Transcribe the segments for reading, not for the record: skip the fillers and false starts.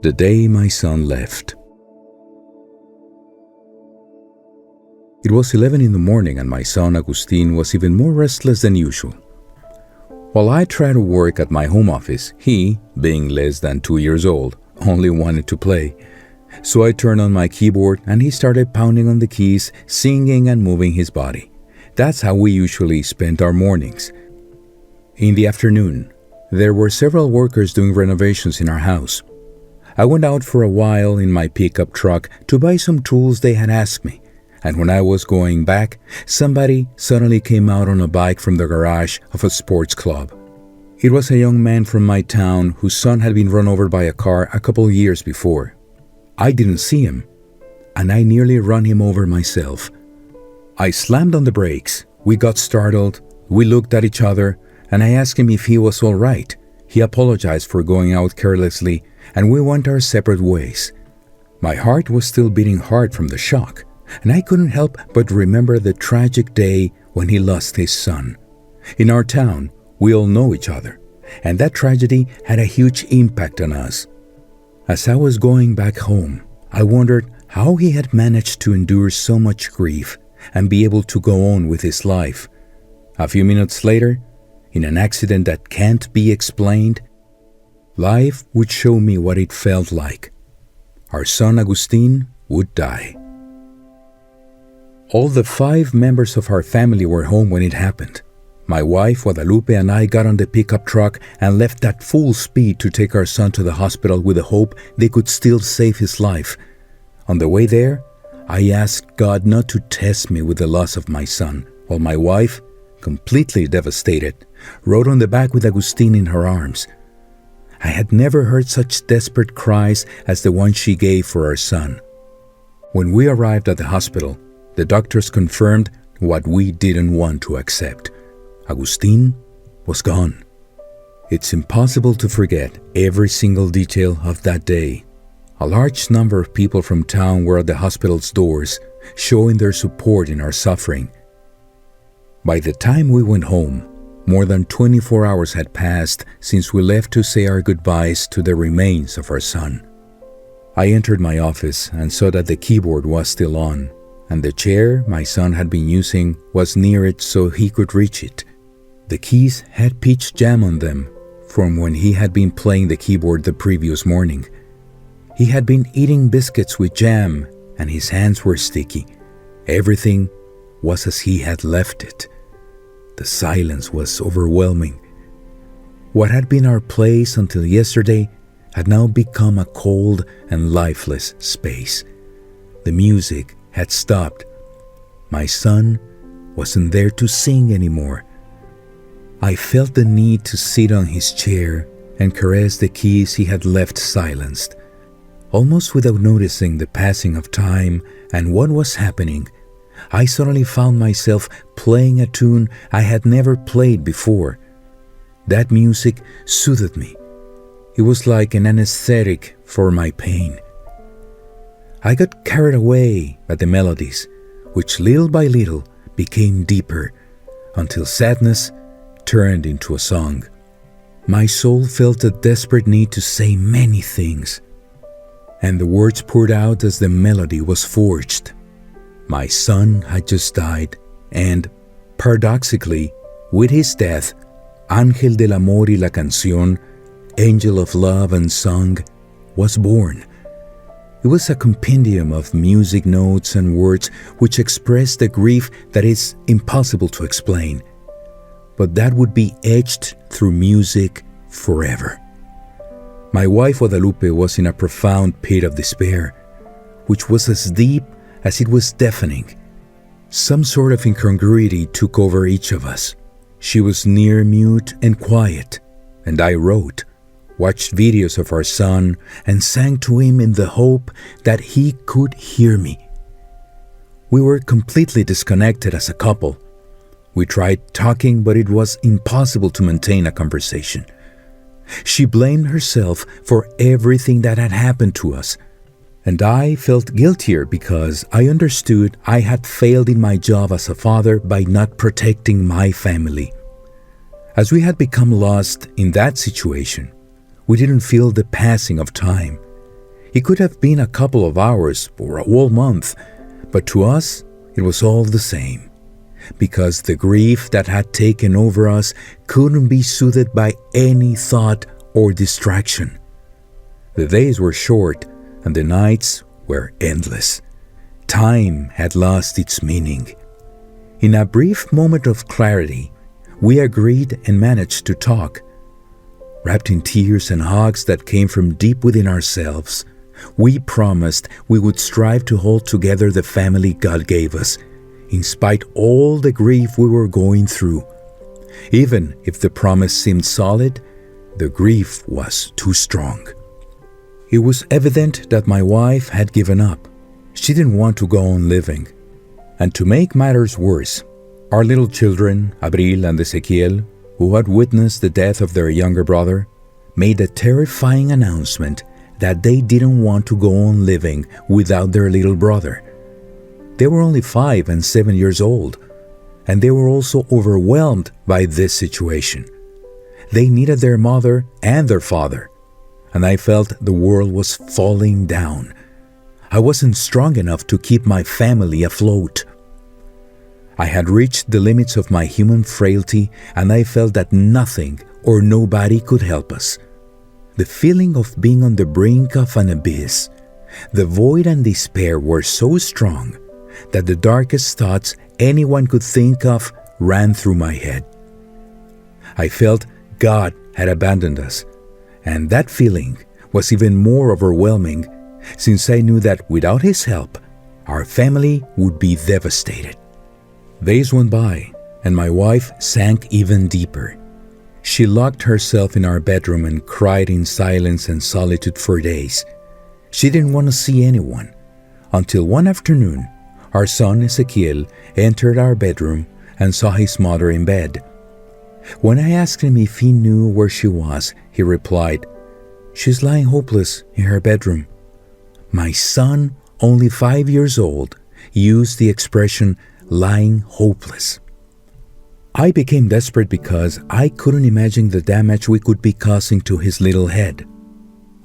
The day my son left. It was 11 in the morning and my son Agustin was even more restless than usual. While I tried to work at my home office, he, being less than 2 years old, only wanted to play. So I turned on my keyboard and he started pounding on the keys, singing and moving his body. That's how we usually spent our mornings. In the afternoon, there were several workers doing renovations in our house. I went out for a while in my pickup truck to buy some tools they had asked me, and when I was going back, somebody suddenly came out on a bike from the garage of a sports club. It was a young man from my town whose son had been run over by a car a couple years before. I didn't see him, and I nearly ran him over myself. I slammed on the brakes. We got startled, we looked at each other, and I asked him if he was all right. He apologized for going out carelessly, and we went our separate ways. My heart was still beating hard from the shock, and I couldn't help but remember the tragic day when he lost his son. In our town, we all know each other, and that tragedy had a huge impact on us. As I was going back home, I wondered how he had managed to endure so much grief and be able to go on with his life. A few minutes later, in an accident that can't be explained, life would show me what it felt like. Our son Agustin would die. All the 5 members of our family were home when it happened. My wife, Guadalupe, and I got on the pickup truck and left at full speed to take our son to the hospital with the hope they could still save his life. On the way there, I asked God not to test me with the loss of my son, while my wife, completely devastated, rode on the back with Agustin in her arms. I had never heard such desperate cries as the one she gave for our son. When we arrived at the hospital, the doctors confirmed what we didn't want to accept. Agustin was gone. It's impossible to forget every single detail of that day. A large number of people from town were at the hospital's doors, showing their support in our suffering. By the time we went home, more than 24 hours had passed since we left to say our goodbyes to the remains of our son. I entered my office and saw that the keyboard was still on, and the chair my son had been using was near it so he could reach it. The keys had peach jam on them from when he had been playing the keyboard the previous morning. He had been eating biscuits with jam and his hands were sticky. Everything was as he had left it. The silence was overwhelming. What had been our place until yesterday had now become a cold and lifeless space. The music had stopped. My son wasn't there to sing anymore. I felt the need to sit on his chair and caress the keys he had left silenced. Almost without noticing the passing of time and what was happening, I suddenly found myself playing a tune I had never played before. That music soothed me. It was like an anesthetic for my pain. I got carried away by the melodies, which little by little became deeper, until sadness turned into a song. My soul felt a desperate need to say many things, and the words poured out as the melody was forged. My son had just died, and, paradoxically, with his death, Ángel del Amor y la Canción, Angel of Love and Song, was born. It was a compendium of music notes and words which expressed the grief that is impossible to explain, but that would be etched through music forever. My wife Guadalupe was in a profound pit of despair, which was as deep as it was deafening. Some sort of incongruity took over each of us. She was near mute and quiet, and I wrote, watched videos of our son, and sang to him in the hope that he could hear me. We were completely disconnected as a couple. We tried talking, but it was impossible to maintain a conversation. She blamed herself for everything that had happened to us, and I felt guiltier because I understood I had failed in my job as a father by not protecting my family. As we had become lost in that situation, we didn't feel the passing of time. It could have been a couple of hours or a whole month, but to us, it was all the same, because the grief that had taken over us couldn't be soothed by any thought or distraction. The days were short and the nights were endless. Time had lost its meaning. In a brief moment of clarity, we agreed and managed to talk. Wrapped in tears and hugs that came from deep within ourselves, we promised we would strive to hold together the family God gave us, in spite all the grief we were going through. Even if the promise seemed solid, the grief was too strong. It was evident that my wife had given up. She didn't want to go on living. And to make matters worse, our little children, Abril and Ezequiel, who had witnessed the death of their younger brother, made a terrifying announcement that they didn't want to go on living without their little brother. They were only 5 and 7 years old, and they were also overwhelmed by this situation. They needed their mother and their father, and I felt the world was falling down. I wasn't strong enough to keep my family afloat. I had reached the limits of my human frailty, and I felt that nothing or nobody could help us. The feeling of being on the brink of an abyss, the void and despair were so strong that the darkest thoughts anyone could think of ran through my head. I felt God had abandoned us, and that feeling was even more overwhelming since I knew that without His help, our family would be devastated. Days went by, and my wife sank even deeper. She locked herself in our bedroom and cried in silence and solitude for days. She didn't want to see anyone, until one afternoon, our son Ezequiel entered our bedroom and saw his mother in bed. When I asked him if he knew where she was, he replied, "She's lying hopeless in her bedroom." My son, only 5 years old, used the expression lying hopeless. I became desperate because I couldn't imagine the damage we could be causing to his little head.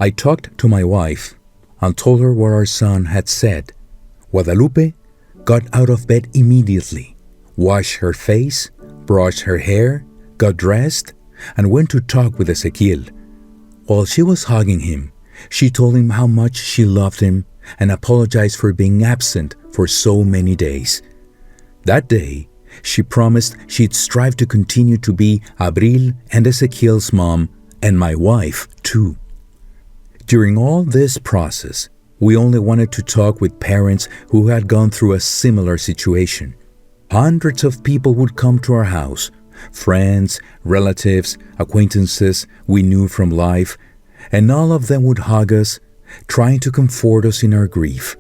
I talked to my wife and told her what our son had said. Guadalupe got out of bed immediately, washed her face, brushed her hair, got dressed, and went to talk with Ezequiel. While she was hugging him, she told him how much she loved him and apologized for being absent for so many days. That day, she promised she'd strive to continue to be Abril and Ezequiel's mom and my wife too. During all this process, we only wanted to talk with parents who had gone through a similar situation. Hundreds of people would come to our house, friends, relatives, acquaintances we knew from life, and all of them would hug us, trying to comfort us in our grief.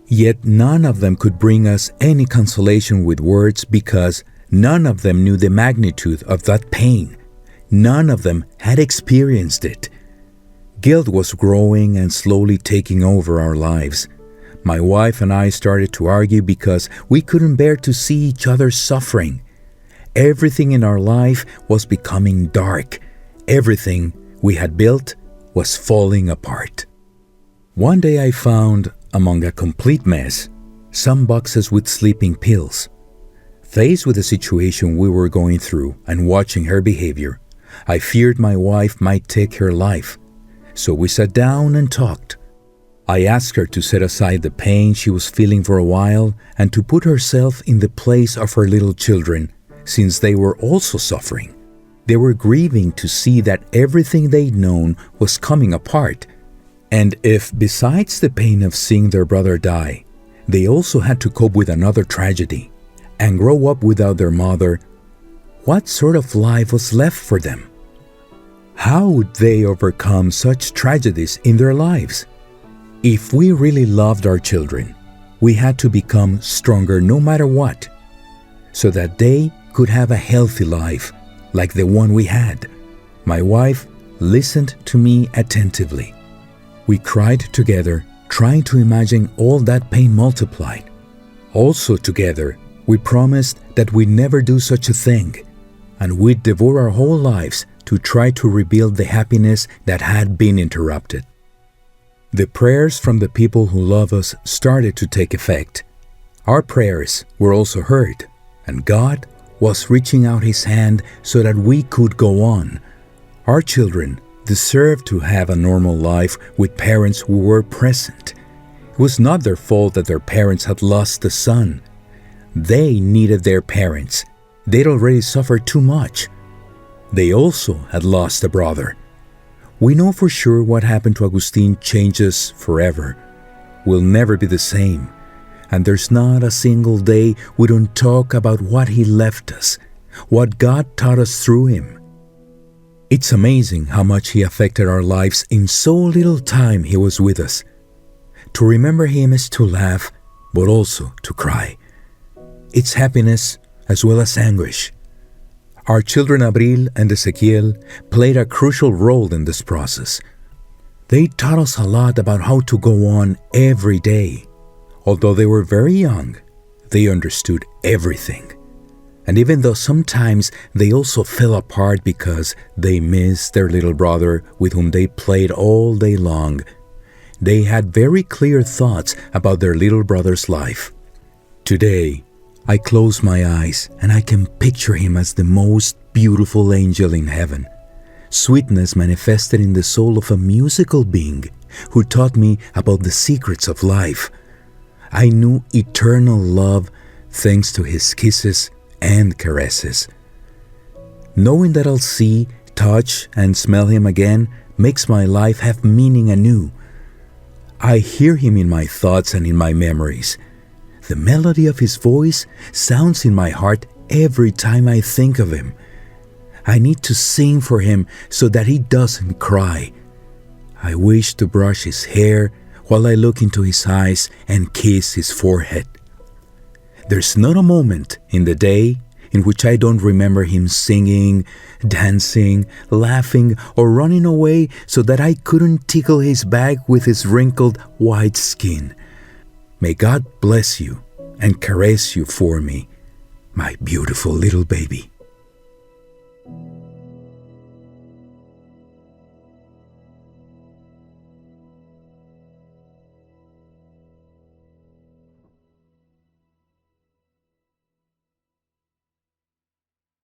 Yet none of them could bring us any consolation with words because none of them knew the magnitude of that pain. None of them had experienced it. Guilt was growing and slowly taking over our lives. My wife and I started to argue because we couldn't bear to see each other suffering. Everything in our life was becoming dark. Everything we had built was falling apart. One day I found, among a complete mess, some boxes with sleeping pills. Faced with the situation we were going through and watching her behavior, I feared my wife might take her life. So we sat down and talked. I asked her to set aside the pain she was feeling for a while and to put herself in the place of her little children, since they were also suffering. They were grieving to see that everything they'd known was coming apart. And if, besides the pain of seeing their brother die, they also had to cope with another tragedy and grow up without their mother, what sort of life was left for them? How would they overcome such tragedies in their lives? If we really loved our children, we had to become stronger no matter what, so that they could have a healthy life like the one we had. My wife listened to me attentively. We cried together, trying to imagine all that pain multiplied. Also together, we promised that we'd never do such a thing, and we'd devote our whole lives to try to rebuild the happiness that had been interrupted. The prayers from the people who love us started to take effect. Our prayers were also heard, and God was reaching out His hand so that we could go on. Our children deserve to have a normal life with parents who were present. It was not their fault that their parents had lost a son. They needed their parents. They'd already suffered too much. They also had lost a brother. We know for sure what happened to Agustin changes forever. We'll never be the same. And there's not a single day we don't talk about what he left us, what God taught us through him. It's amazing how much he affected our lives in so little time he was with us. To remember him is to laugh, but also to cry. It's happiness as well as anguish. Our children Abril and Ezequiel played a crucial role in this process. They taught us a lot about how to go on every day. Although they were very young, they understood everything. And even though sometimes they also fell apart because they missed their little brother with whom they played all day long, they had very clear thoughts about their little brother's life. Today, I close my eyes and I can picture him as the most beautiful angel in heaven. Sweetness manifested in the soul of a musical being who taught me about the secrets of life. I knew eternal love thanks to his kisses and caresses. Knowing that I'll see, touch, and smell him again makes my life have meaning anew. I hear him in my thoughts and in my memories. The melody of his voice sounds in my heart every time I think of him. I need to sing for him so that he doesn't cry. I wish to brush his hair while I look into his eyes and kiss his forehead. There's not a moment in the day in which I don't remember him singing, dancing, laughing, or running away so that I couldn't tickle his back with his wrinkled white skin. May God bless you and caress you for me, my beautiful little baby.